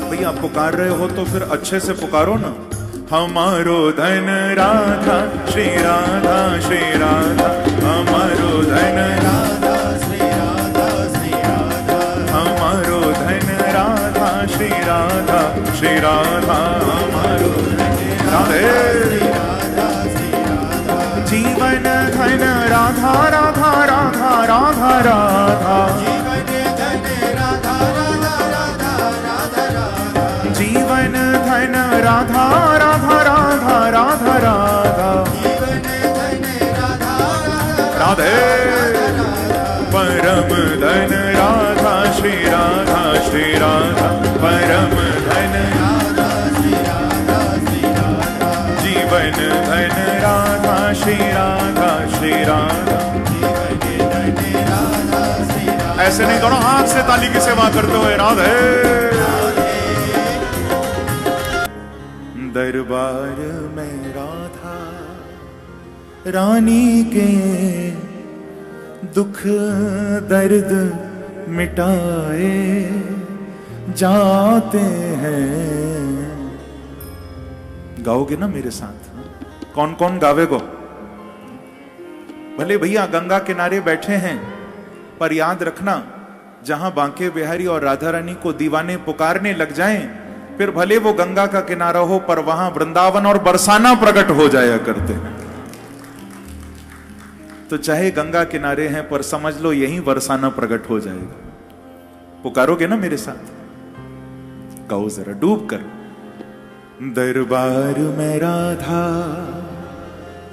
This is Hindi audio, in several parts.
भैया पुकार रहे हो तो फिर अच्छे से पुकारो ना। हमारो धन राधा श्री राधा श्री राधा, हमारो धन राधा श्री राधा श्री राधा, हमारो धन राधा श्री राधा श्री राधा, हमारो राधे जीवन धन राधा राधा राधा राधा राधा, जीवन धन राधा राधा राधा राधा राधा, राधे परम धन राधा श्री राधा श्री राधा, परम धन जीवन धन राधा श्री राधा श्री राधा। ऐसे नहीं, दोनों हाथ से ताली की सेवा करते हुए राधे। दरबार में राधा रानी के दुख दर्द मिटाए जाते हैं। गाओगे ना मेरे साथ? कौन कौन गावेगो? भले भैया गंगा किनारे बैठे हैं, पर याद रखना जहां बांके बिहारी और राधा रानी को दीवाने पुकारने लग जाएं, फिर भले वो गंगा का किनारा हो पर वहां वृंदावन और बरसाना प्रकट हो जाया करते हैं। तो चाहे गंगा किनारे हैं पर समझ लो यहीं बरसाना प्रकट हो जाएगा। पुकारोगे ना मेरे साथ? गाओ जरा डूब कर। दरबार में राधा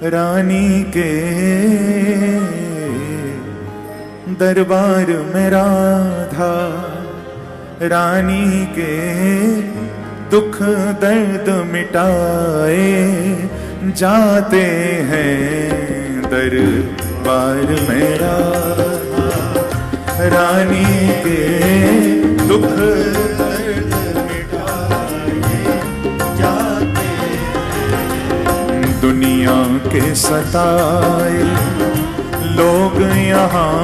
रानी के, दरबार में राधा रानी के दुख दर्द मिटाए जाते हैं। दरबार में राधा रानी के दुख दर्द मिटाए जाते हैं। दुनिया के सताए लोग यहाँ,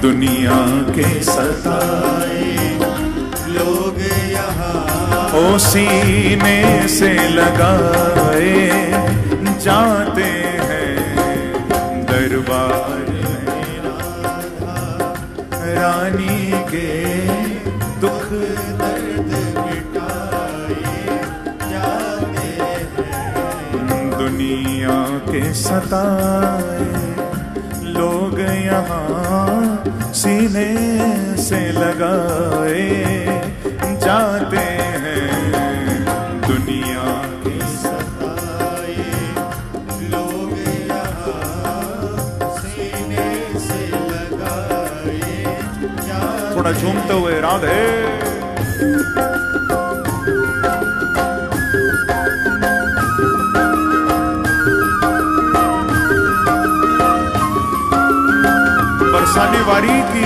दुनिया के सताए लोग यहाँ ओ सीने से लगाए जाते हैं। दरबार में राधा रानी के दुख दर्द मिटाए जाते हैं। दुनिया के सताए लोग यहाँ सीने से लगाए जाते हैं। दुनिया के सताए लोग यहाँ सीने से लगाए जाते। थोड़ा झूमते हुए राधे। बरसाने वारी की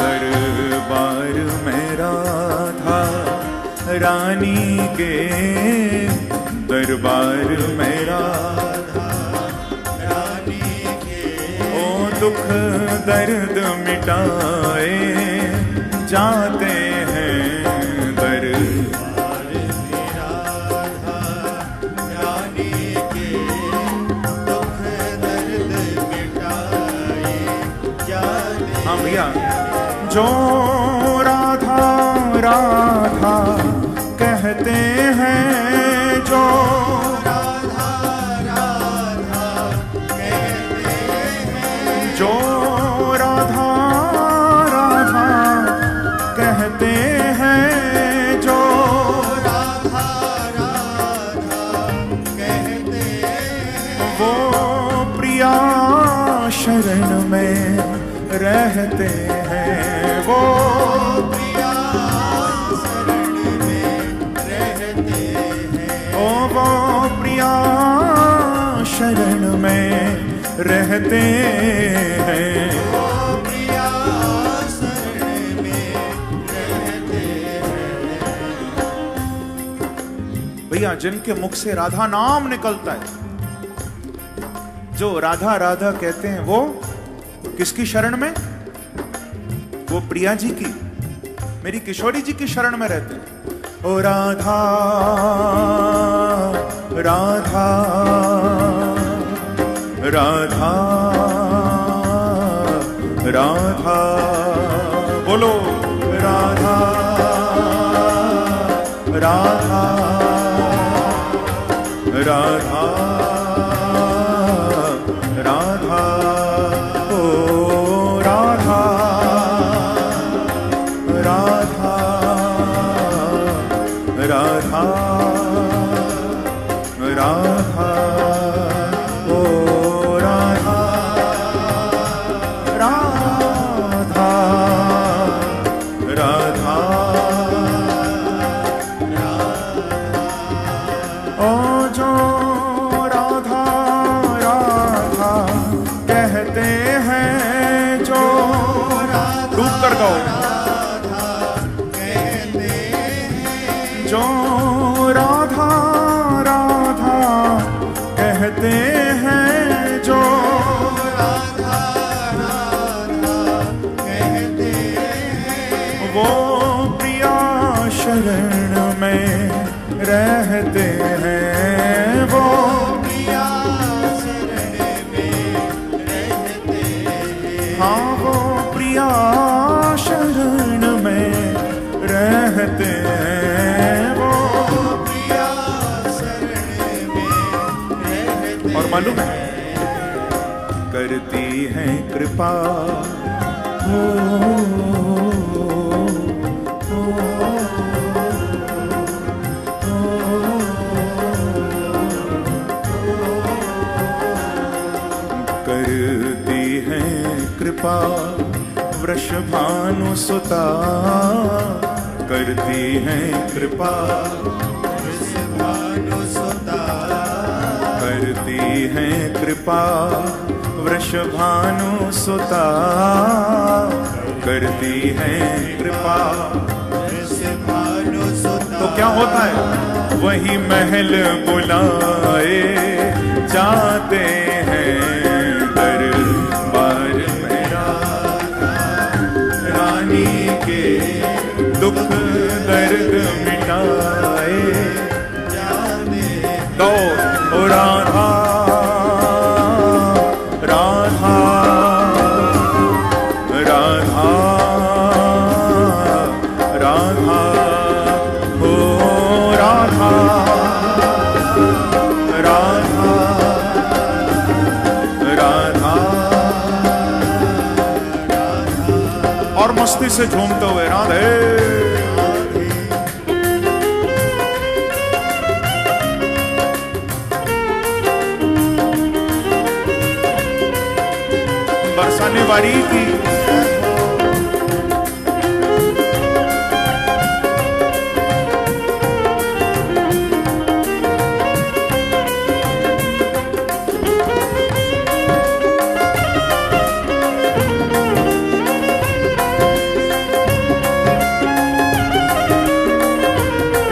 दरबार में राधा रानी के, दरबार में राधा रानी के ओ दुख दर्द मिटाए जाते हैं। दरबार में राधा रानी के दुख दर्द मिटाए जाते हैं। हाँ भैया, जो राधा राधा कहते हैं, जो राधा राधा कहते हैं, जो राधा राधा कहते हैं, जो राधा राधा कहते हैं, वो प्रिया शरण में रहते हैं। वो प्रिया शरण में रहते हैं। ओ वो प्रिया शरण में रहते हैं। भैया जिनके मुख से राधा नाम निकलता है, जो राधा राधा कहते हैं, वो किसकी शरण में? वो प्रिया जी की, मेरी किशोरी जी की शरण में रहते हैं। ओ राधा राधा राधा राधा, बोलो राधा राधा राधा राधा, ओ राधा राधा राधा राधा, ओ राधा राधा राधा, ओ जो राधा राधा कहते हैं, जो डूब कर गाओ, जो राधा राधा कहते हैं, जो राधा राधा कहते हैं, वो प्रिया शरण में रहते हैं, वो प्रिया शरण में रहते हैं, हाँ वो प्रिया शरण में रहते हैं, वो प्रिया शरण में रहते हैं। और मालूम है करती है कृपा, करती है कृपा वृषभानुसुता, करती है कृपा वृषभानुसुता, करती है कृपा वृषभानुसुता, करती है कृपा वृषभानुसुता। तो क्या होता है? वही महल बुलाए जाते हैं, दरबार में रानी के दुख दर्द मिटाए जाने दो। ओ राधा राधा राधा राधा, ओ राधा राधा राधा, और मस्ती से झूमते हुए राधे। बरसाने वाली की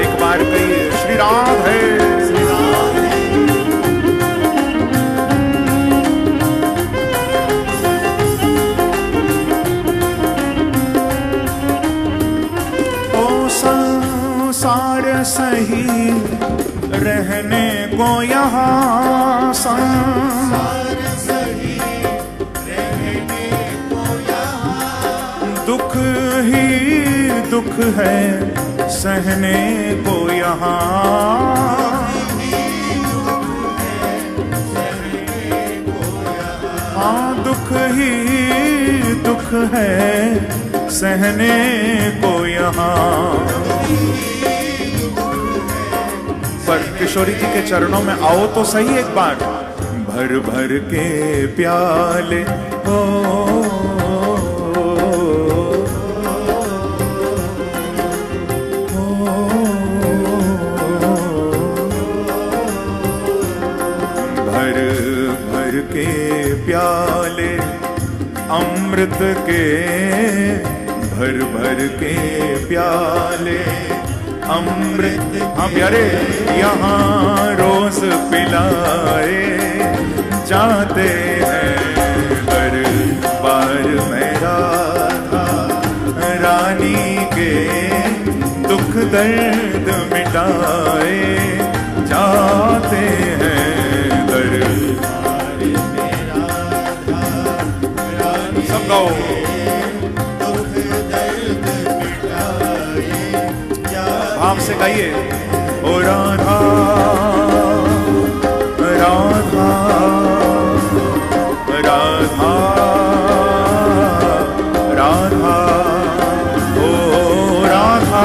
एक बार कही श्री राधे। संसार सही रहने को यहाँ, संसार सही रहने को यहाँ, दुख ही दुख है सहने को यहाँ, हाँ दुख ही दुख है सहने को यहाँ। पर किशोरी जी के चरणों में आओ तो सही एक बार, भर भर के प्याले हो, भर भर के अमृत के भर भर के प्याले, अमृत हाँ प्यारे यहाँ रोज पिलाए जाते हैं दरबार में राधा रानी के दुख दर्द मिटाए जाते हैं दरबार में राधा रानी। सब गाओ। भाव से गाइए। ओ राधा राधा राधा राधा ओ राधा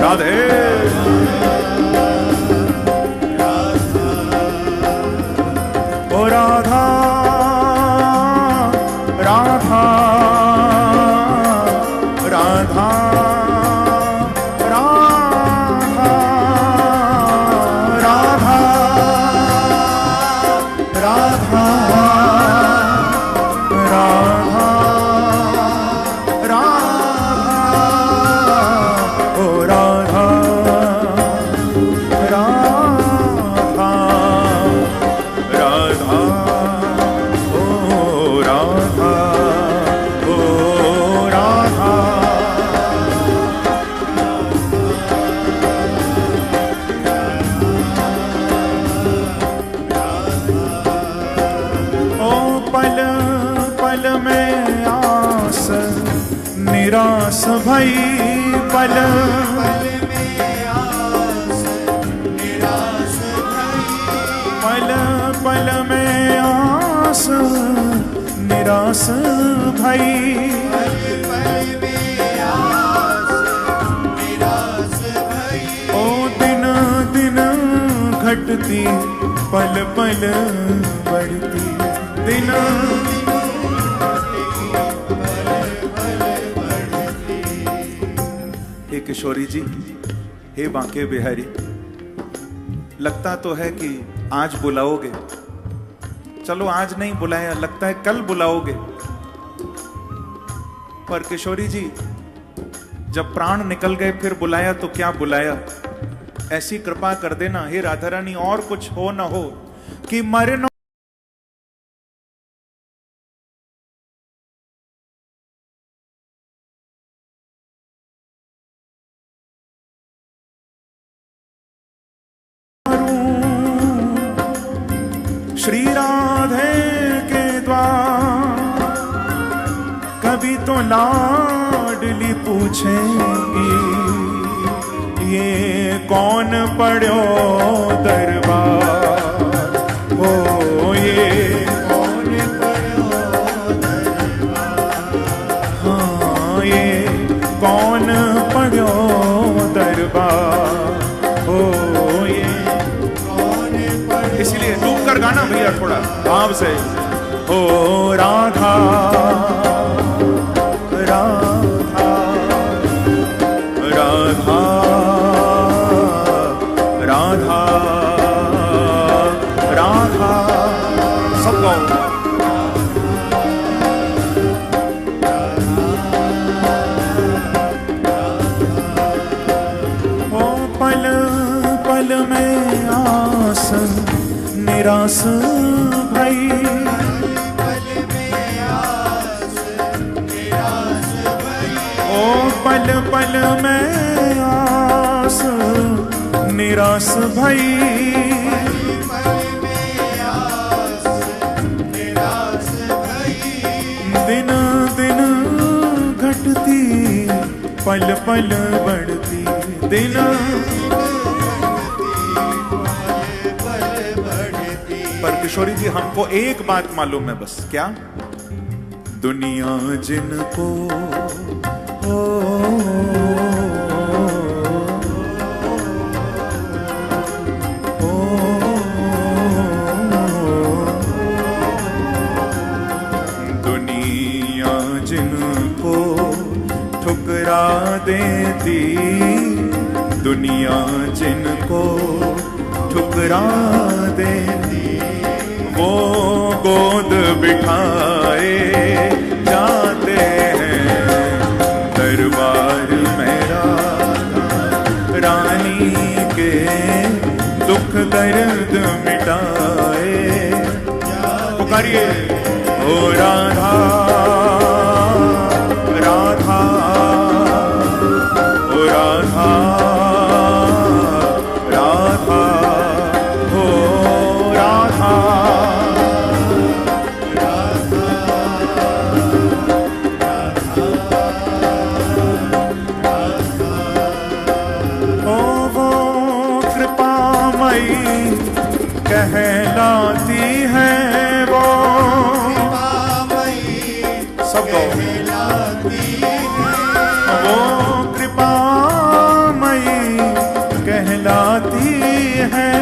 राधे ओ राधा राधा राधा राधा राधा राधा राधा राधा ओ राधा राधा राधा ओ राधा ओ राधा। पल पल में आस निराश भई, पल पल में आस निराश भई, पल पल में आस निराश भई, पल पल में आस निराश भई। ओ दिन दिन घटती पल पल बढ़ती, दिन हे किशोरी जी, हे बांके बिहारी, लगता तो है कि आज बुलाओगे, चलो आज नहीं बुलाया, लगता है कल बुलाओगे, पर किशोरी जी जब प्राण निकल गए फिर बुलाया तो क्या बुलाया। ऐसी कृपा कर देना हे राधा रानी, और कुछ हो न हो कि मरना श्री राधे के द्वार कभी तो लाडली पूछेंगी, ये कौन पढ़ो दरबार, हो ये कौन पढ़ो दरबार, हाँ ये कौन पढ़ो दरबार, हो ये इसलिए डूब कर गाना भैया थोड़ा भाव से। ओ राधा राधा राधा राधा राधा सब गाओ। ओ पल पल में आस निराश भई, पल में आस निराश भई, ओ पल पल में आस निराश भई, पल में आस निराश भई। दिन दिन घटती पल पल बढ़ती, दिन पर किशोरी जी हमको एक बात मालूम है बस, क्या? दुनिया जिनको ओ, दुनिया जिनको ठुकरा देती, दुनिया जिनको ठुकरा देती, मिटाए जाते हैं दरबार में राधा रानी के दुख दर्द मिटाए। पुकारिए ओ राधा राधा ओ राधा राधा ओ राधा ओ वो कृपामयी कहलाती है वो सब वो कृपामयी कहलाती है।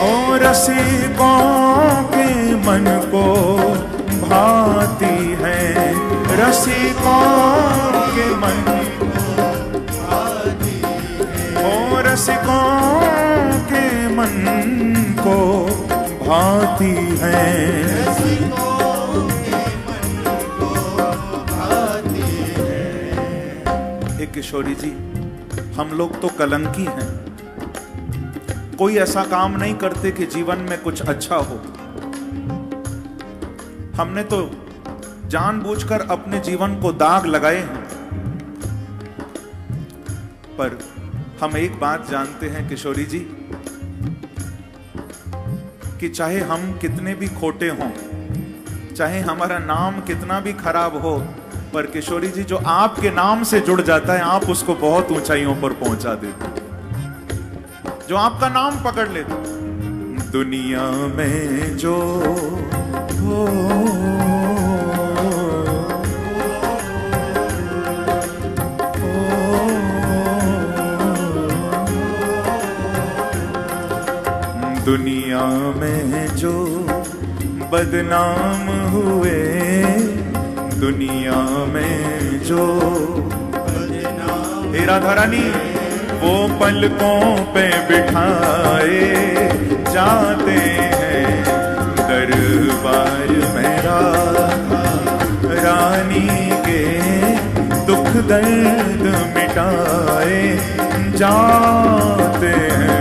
और रसिकों के मन को भाती है रसिकों के मन और रसिकों के मन को भाती है। एक किशोरी जी, हम लोग तो कलंकी हैं, कोई ऐसा काम नहीं करते कि जीवन में कुछ अच्छा हो। हमने तो जानबूझकर अपने जीवन को दाग लगाए हैं। पर हम एक बात जानते हैं किशोरी जी, कि चाहे हम कितने भी खोटे हों, चाहे हमारा नाम कितना भी खराब हो, पर किशोरी जी जो आपके नाम से जुड़ जाता है आप उसको बहुत ऊंचाइयों पर पहुंचा देते, जो आपका नाम पकड़ लेते। दुनिया में जो हो दुनिया में जो बदनाम हुए, दुनिया में जो हे राधा रानी वो पलकों पे बिठाए जाते हैं दरबार में राधा रानी के दुख दर्द मिटाए जाते हैं।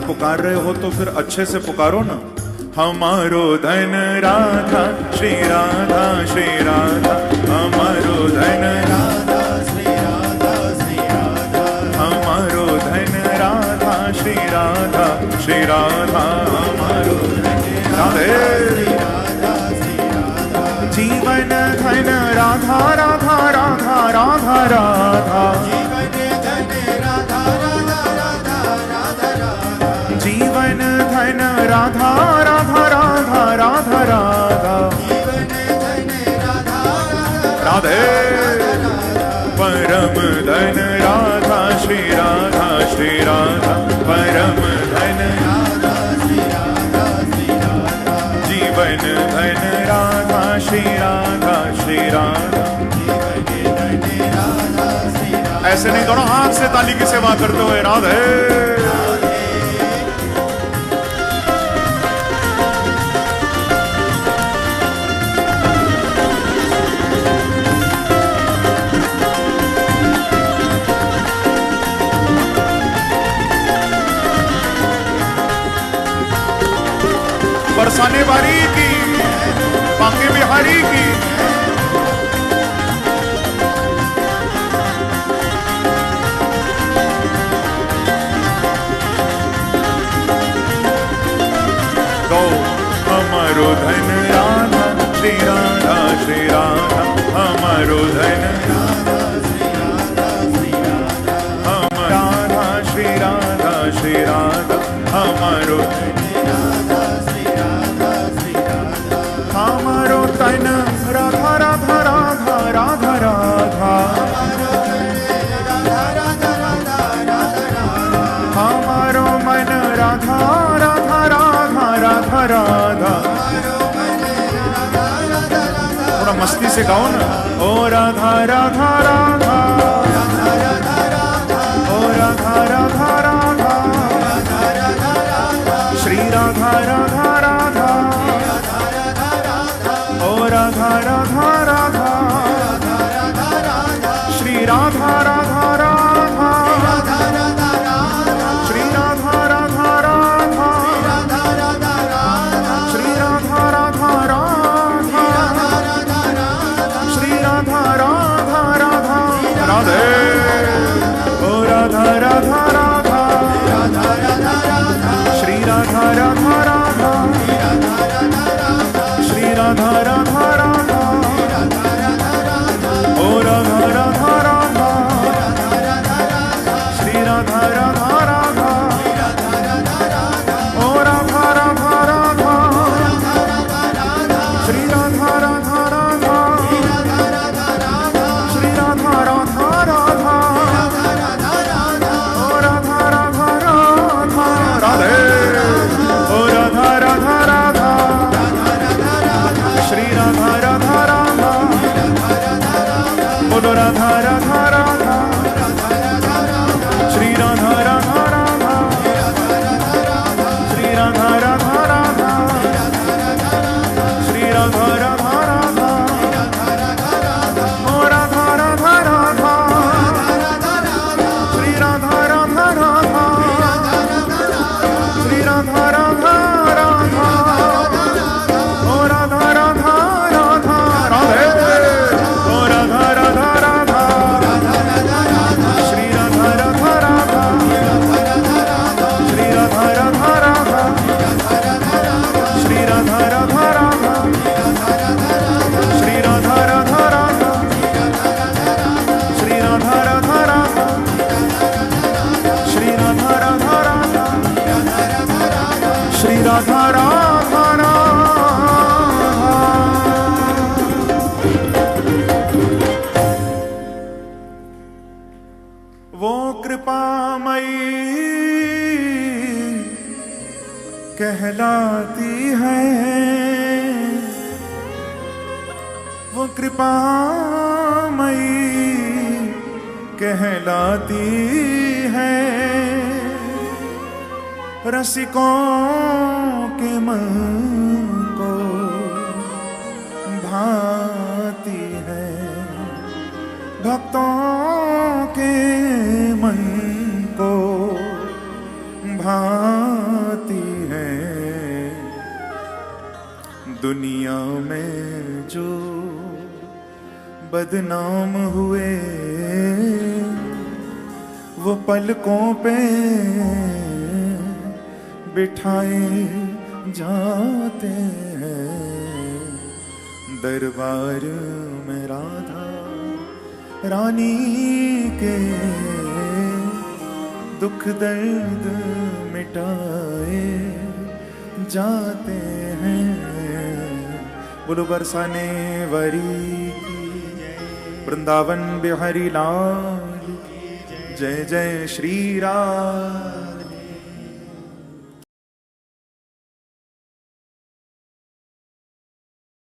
पुकार रहे हो तो फिर अच्छे से पुकारो ना। हमारो धन राधा श्री राधा श्री राधा, हमारो धन राधा श्री राधा श्री राधा, हमारो धन राधा श्री राधा श्री राधा, हमारो राधे जीवन धन राधा राधा राधा राधा राधा, जीवन धन राधा राधा राधा राधा राधा, राधे परम धन राधा श्री राधा श्री राधा, परम धन जीवन धन राधा श्री राधा श्री राधा, ऐसे नहीं, दोनों हाथ से ताली की सेवा करते हुए राधे। बरसाने वाली की, बांके बिहारी की, गौ हमारो धन राधा श्री राधा श्री राधा, हमारो धन राधा श्री राधा श्री राधा, हम राधा श्री राधा श्री राधा, हमारो हमारो तन राधा राधा राधा राधा राधा, हमारो मन राधा राधा राधा राधा राधा। थोड़ा मस्ती से गाओ ना। ओ राधा राधा राधा, ओ राधा राधा राधा, श्री राधा राधा राधा, ओ राधा राधा राधा, श्री राधा राधा राधा, श्री राधा राधा राधा, श्री राधा राधा राधा, श्री राधा राधा राधा राधे। ओ राधा राधा राधा, श्री राधा राधा राधा, श्री राधा राधा राधा, ओ राधा राधा राधा, श्री राधा राधा राधा, ओ राधा राधा राधा, श्री राधा राधा राधा, श्री राधा राधा राधा, ओ राधा राधा राधा राधे। ओ राधा राधा राधा, श्री राधा राधा राधा, बोलो राधा राधा राधा, श्री राधा राधा राधा, श्री राधा राधा राधा, श्री राधा राधा राधा, ओ राधा राधा राधा, श्री राधा राधा राधा, श्री राधा राधा राधा, ओ राधा राधा राधा राधे। ओ राधा राधा राधा, श्री राधा राधा राधा, श्री राधा राधा राधा, श्री राधा राधा राधा, श्री राधा राधा राधा, श्री राधा राधा राधा, श्री राधा राधा राधा, श्री राधा राधा राधा। वो कृपामयी कहलाती है, वो कृपामयी कहलाती है, रसिकों के मन को भाती है, भक्तों के मन को भाती है। दुनिया में जो बदनाम हुए वो पलकों पे बिठाए जाते हैं। दरबार में राधा रानी के दुख दर्द मिटाए जाते हैं। बोलो बरसाने वाली की वृंदावन बिहारी लाल जय जय श्री राम।